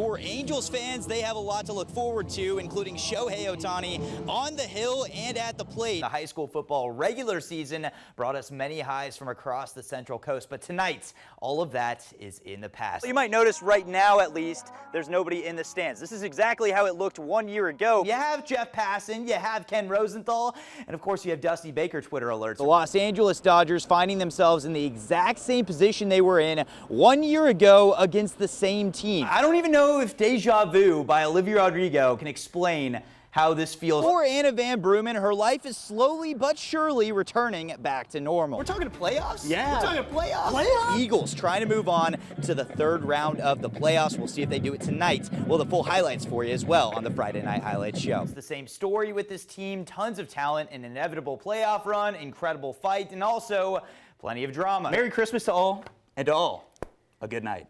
For Angels fans, they have a lot to look forward to, including Shohei Ohtani on the hill and at the plate. The high school football regular season brought us many highs from across the Central Coast, but tonight, all of that is in the past. You might notice right now, at least, there's nobody in the stands. This is exactly how it looked 1 year ago. You have Jeff Passan, you have Ken Rosenthal, and of course you have Dusty Baker Twitter alerts. The Los Angeles Dodgers finding themselves in the exact same position they were in 1 year ago against the same team. I don't even know if Deja Vu by Olivia Rodrigo can explain how this feels. For Anna Van Broomen, her life is slowly but surely returning back to normal. We're talking playoffs? Yeah. We're talking playoffs? Eagles trying to move on to the third round of the playoffs. We'll see if they do it tonight. We'll have the full highlights for you as well on the Friday Night Highlights show. It's the same story with this team. Tons of talent, an inevitable playoff run, incredible fight, and also plenty of drama. Merry Christmas to all, and to all, a good night.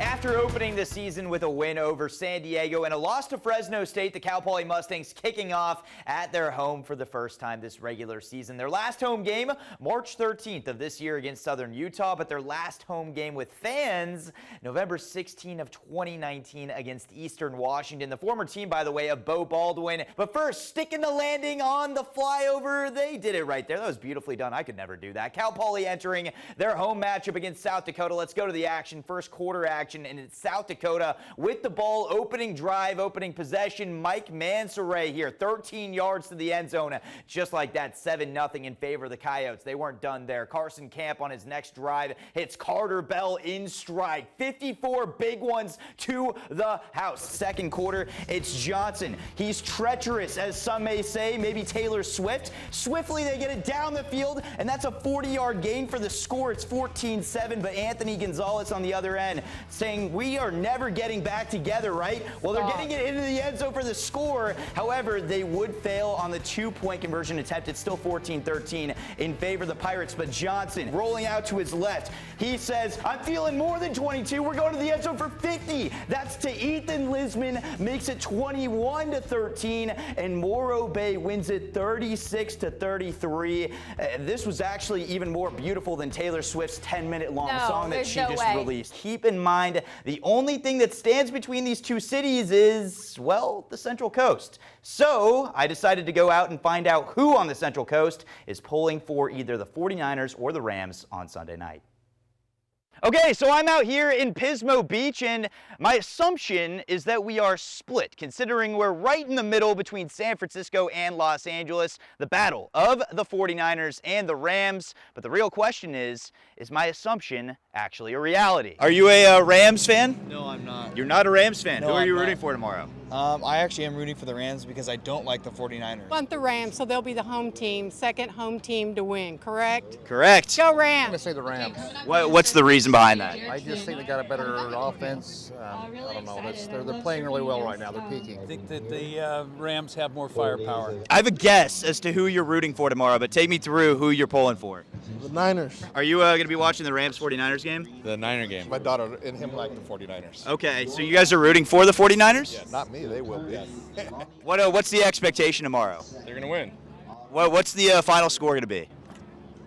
After opening the season with a win over San Diego and a loss to Fresno State, the Cal Poly Mustangs kicking off at their home for the first time this regular season. Their last home game, March 13th of this year against Southern Utah, but their last home game with fans, November 16 of 2019 against Eastern Washington. The former team, by the way, of Bo Baldwin. But first, sticking the landing on the flyover. They did it right there. That was beautifully done. I could never do that. Cal Poly entering their home matchup against South Dakota. Let's go to the action. First quarter action. And it's South Dakota with the ball, opening drive, opening possession. Mike Mansoray here, 13 yards to the end zone. Just like that, 7-0 in favor of the Coyotes. They weren't done there. Carson Camp on his next drive hits Carter Bell in stride. 54 big ones to the house. Second quarter, it's Johnson. He's treacherous, as some may say, maybe Taylor Swift. Swiftly, they get it down the field, and that's a 40-yard gain for the score. It's 14-7, but Anthony Gonzalez on the other end saying, we are never getting back together, right? Well, they're getting it into the end zone for the score. However, they would fail on the 2-point conversion attempt. It's still 14-13 in favor of the Pirates, but Johnson rolling out to his left. He says, I'm feeling more than 22. We're going to the end zone for 50. That's to Ethan Lisman, makes it 21-13, and Morro Bay wins it 36-33. This was actually even more beautiful than Taylor Swift's 10-minute long song that she just released. Keep in mind, the only thing that stands between these two cities is, well, the Central Coast. So I decided to go out and find out who on the Central Coast is pulling for either the 49ers or the Rams on Sunday night. Okay, so I'm out here in Pismo Beach, and my assumption is that we are split, considering we're right in the middle between San Francisco and Los Angeles, the battle of the 49ers and the Rams. But the real question is my assumption actually a reality? Are you a Rams fan? No, I'm not. You're not a Rams fan? No, who are you I'm rooting not. for tomorrow? I actually am rooting for the Rams because I don't like the 49ers. I want the Rams, so they'll be the home team, second home team to win, correct? Correct. Go I'm going Rams! to say the Rams. What's the reason behind that? I just think they got a better offense. I don't know. They're playing really well right now. They're peaking. I think that the Rams have more firepower. I have a guess as to who you're rooting for tomorrow, but take me through who you're pulling for. The Niners. Are you going to be watching the Rams-49ers game? The Niner game. My daughter and him like the 49ers. Okay, so you guys are rooting for the 49ers? Yeah, not me. They will be. What's the expectation tomorrow? They're going to win. What's the final score going to be?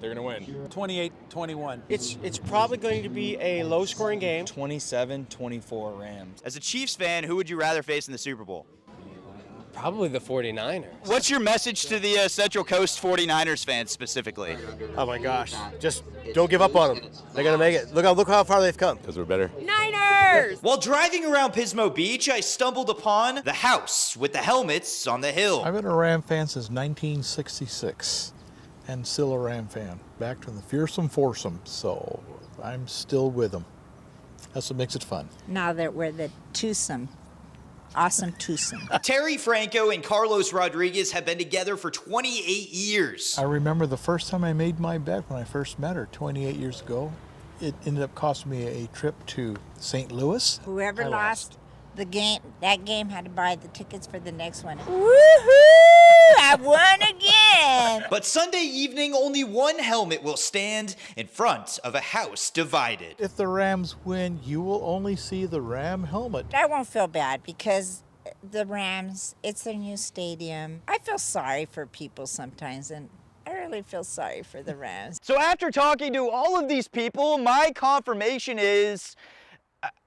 They're going to win. 28-21. It's probably going to be a low-scoring game. 27-24 Rams. As a Chiefs fan, who would you rather face in the Super Bowl? Probably the 49ers. What's your message to the Central Coast 49ers fans specifically? Oh my gosh. Just don't give up on them. They're going to make it. Look how far they've come. Because we're better. Niners! While driving around Pismo Beach, I stumbled upon the house with the helmets on the hill. I've been a Ram fan since 1966 and still a Ram fan. Back to the fearsome foursome, so I'm still with them. That's what makes it fun. Now that we're the twosome. Awesome twosome. Terry Franco and Carlos Rodriguez have been together for 28 years. I remember the first time I made my bet when I first met her 28 years ago. It ended up costing me a trip to St. Louis. Whoever I lost the game, that game had to buy the tickets for the next one. Woohoo! I won again! But Sunday evening, only one helmet will stand in front of a house divided. If the Rams win, you will only see the Ram helmet. I won't feel bad because the Rams, it's their new stadium. I feel sorry for people sometimes, and I really feel sorry for the Rams. So after talking to all of these people, my confirmation is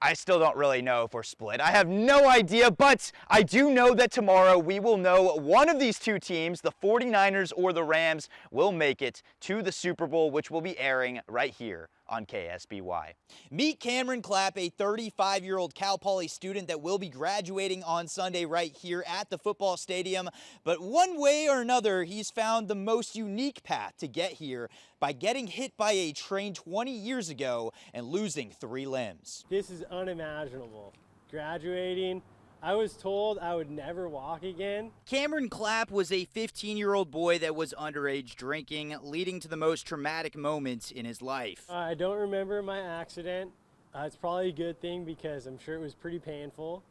I still don't really know if we're split. I have no idea, but I do know that tomorrow we will know one of these two teams, the 49ers or the Rams, will make it to the Super Bowl, which will be airing right here on KSBY. Meet Cameron Clapp, a 35-year-old Cal Poly student that will be graduating on Sunday right here at the football stadium. But one way or another, he's found the most unique path to get here by getting hit by a train 20 years ago and losing 3 limbs. This is unimaginable. Graduating, I was told I would never walk again. Cameron Clapp was a 15-year-old boy that was underage drinking, leading to the most traumatic moments in his life. I don't remember my accident. It's probably a good thing because I'm sure it was pretty painful.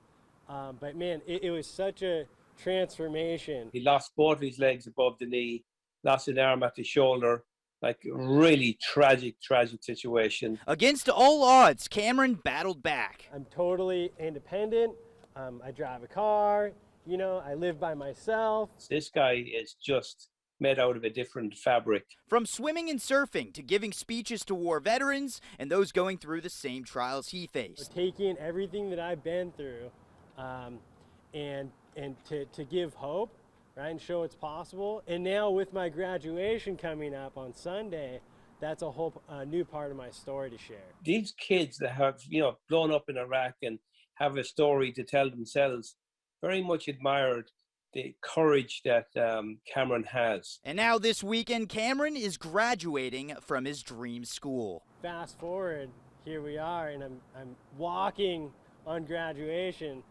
But man, it was such a transformation. He lost both of his legs above the knee, lost an arm at the shoulder. Like, really tragic situation. Against all odds, Cameron battled back. I'm totally independent. I drive a car, you know, I live by myself. This guy is just made out of a different fabric. From swimming and surfing to giving speeches to war veterans and those going through the same trials he faced. Taking everything that I've been through and to give hope, right, and show it's possible. And now with my graduation coming up on Sunday, that's a whole new part of my story to share. These kids that have, you know, blown up in Iraq and have a story to tell themselves, very much admired the courage that Cameron has. And now this weekend, Cameron is graduating from his dream school. Fast forward, here we are, and I'm walking on graduation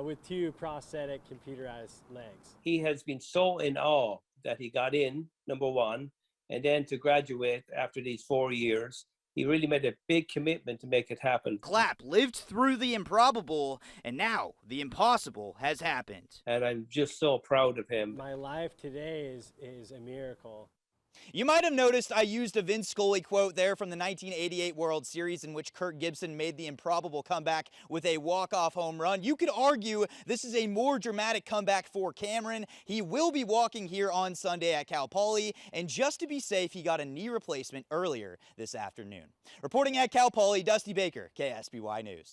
with 2 prosthetic computerized legs. He has been so in awe that he got in, number one, and then to graduate after these 4 years. He really made a big commitment to make it happen. Clapp lived through the improbable, and now the impossible has happened. And I'm just so proud of him. My life today is a miracle. You might have noticed I used a Vince Scully quote there from the 1988 World Series in which Kirk Gibson made the improbable comeback with a walk-off home run. You could argue this is a more dramatic comeback for Cameron. He will be walking here on Sunday at Cal Poly, and just to be safe, he got a knee replacement earlier this afternoon. Reporting at Cal Poly, Dusty Baker, KSBY News.